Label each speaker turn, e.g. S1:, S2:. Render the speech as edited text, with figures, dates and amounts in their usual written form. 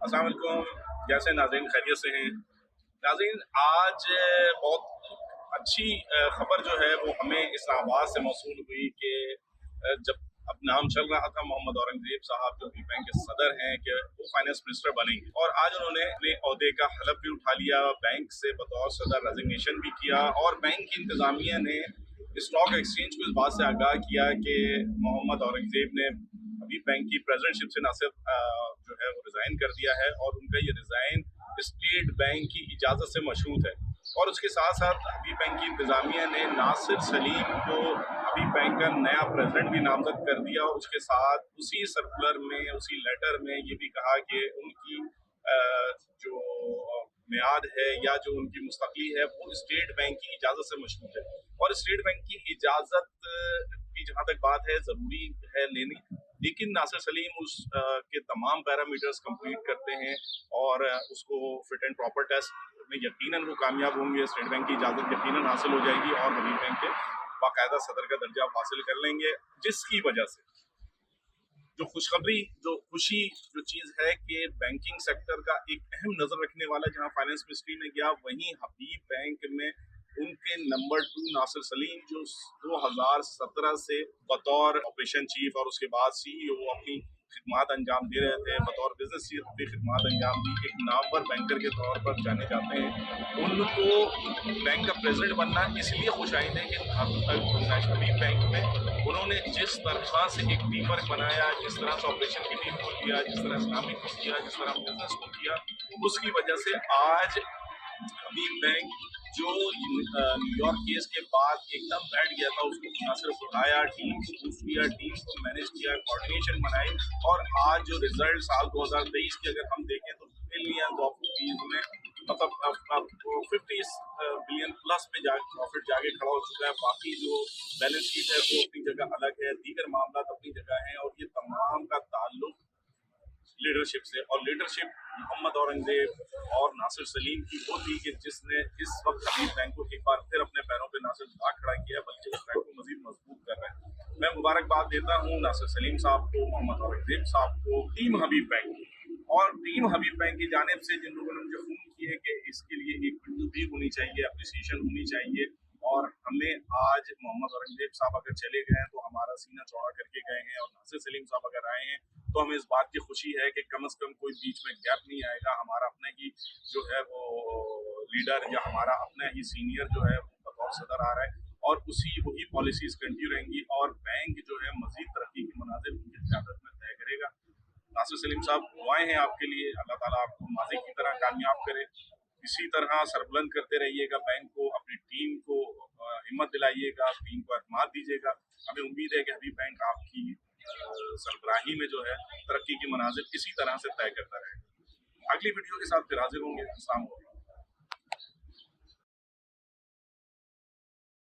S1: अस्सलाम वालेकुम। जैसे नाज़रीन खैरियत से हैं। नाज़रीन आज बहुत अच्छी खबर जो है वो हमें इस्लामाबाद से मौसूल हुई कि जब अब नाम चल रहा था मोहम्मद औरंगज़ेब साहब जो बैंक के सदर हैं कि वो फाइनेंस मिनिस्टर बनेंगे, और आज उन्होंने अपने ओहदे का हलफ भी उठा लिया, बैंक से बतौर सदर रेजिग्नेशन भी किया, और बैंक की इंतज़ामिया ने स्टॉक एक्सचेंज को इस बात से आगाह किया कि मोहम्मद औरंगज़ेब ने अभी बैंक की प्रेसिडेंटशिप से ना सिर्फ जो है वो रिज़ाइन कर दिया है, और उनका ये रिज़ाइन स्टेट बैंक की इजाज़त से मशरूत है। और उसके साथ साथ हबीब बैंक की इंतज़ामिया ने नासिर सलीम को हबीब बैंक का नया प्रेसिडेंट भी नामजद कर दिया, और उसके साथ उसी सर्कुलर में, उसी लेटर में ये भी कहा कि उनकी जो मियाद है या जो उनकी मुस्तकली है वो स्टेट बैंक की इजाज़त से मशरूत है। और स्टेट बैंक की इजाज़त की जहाँ तक बात है ज़रूरी है लेनी, लेकिन नासिर सलीम के तमाम पैरामीटर्स कंप्लीट करते हैं, और उसको फिट एंड प्रॉपर टेस्ट में यकीनन वो कामयाब होंगे, स्टेट बैंक की इजाज़त यकीनन हासिल हो जाएगी और हबीब बैंक के बाकायदा सदर का दर्जा हासिल कर लेंगे, जिसकी वजह से जो खुशखबरी, जो खुशी, जो चीज़ है कि बैंकिंग सेक्टर का एक अहम नज़र रखने वाला जहां फाइनेंस मिनिस्ट्री में गया, वहीं हबीब बैंक में उनके नंबर 2 नासिर सलीम जो 2017 से बतौर ऑपरेशन चीफ और उसके बाद सीईओ अपनी खिदमात अंजाम दे रहे थे, बतौर बिजनेस चीफ अपनी खिदमात अंजाम दी, एक नामवर बैंकर के तौर पर जाने जाते हैं। उनको बैंक का प्रेसिडेंट बनना इसलिए खुश आइंद है कि नेशनल बैंक में उन्होंने जिस तरह से एक टीम वर्क बनाया, जिस तरह से ऑपरेशन की टीम को किया, जिस तरह इस्लामिक को किया, जिस तरह बिजनेस को किया, उसकी वजह से आज हबीब बैंक जो न्यूयॉर्क केस के बाद एकदम बैठ गया था, उसको ना सिर्फ उठाया, टीम को बूस्ट किया, टीम को मैनेज किया, कोऑर्डिनेशन बनाई, और आज जो रिजल्ट साल 2023 के अगर हम देखें तो बिलियन ऑफ रुपीज में, मतलब अब 50 बिलियन प्लस पे जा प्रॉफिट जाके खड़ा हो चुका है। बाकी जो बैलेंस शीट है वो अपनी जगह अलग है, दीगर मामला अपनी जगह है, और ये तमाम का ताल्लुक लीडरशिप से, और लीडरशिप मोहम्मद औरंगजेब और नासिर सलीम की वो थी कि जिसने इस वक्त हबीब बैंक को एक बार फिर अपने पैरों पे नासिर ला खड़ा किया, बल्कि उस बैंक को मजीद मजबूत कर रहे हैं। मैं मुबारकबाद देता हूँ नासिर सलीम साहब को, मोहम्मद औरंगजेब साहब को, टीम हबीब बैंक और टीम हबीब बैंक की जानिब से जिन लोगों ने मुझे फोन किए कि इसके लिए एक वीडियो भी होनी चाहिए, अप्रिसिएशन होनी चाहिए, और हमें आज मोहम्मद औरंगजेब साहब अगर चले गए हैं तो हमारा सीना चौड़ा करके गए हैं, और नासिर सलीम साहब अगर आए हैं तो हमें इस बात की खुशी है कि कम से कम कोई बीच में गैप नहीं आएगा। हमारा अपना ही जो है वो लीडर या हमारा अपना ही सीनियर जो है बतौर सदर आ रहा है, और उसी वही पॉलिसीज कंटिन्यू रहेंगी, और बैंक जो है मजीद तरक्की की मनाजिल उनकी क़यादत में तय करेगा। नासिर सलीम साहब, दुआएं हैं आपके लिए, अल्लाह ताला आपको माजी की तरह कामयाब करे। इसी तरह सरबुलंद करते रहिएगा बैंक को, अपनी टीम को हिम्मत दिलाइएगा, टीम को अहतमाद दीजिएगा। हमें उम्मीद है कि अभी बैंक आपकी सरबराही में जो है तरक्की की मनाजिल इसी तरह से तय करता रहेगा। अगली वीडियो के साथ फिर हाजिर होंगे। अस्सलाम वालेकुम।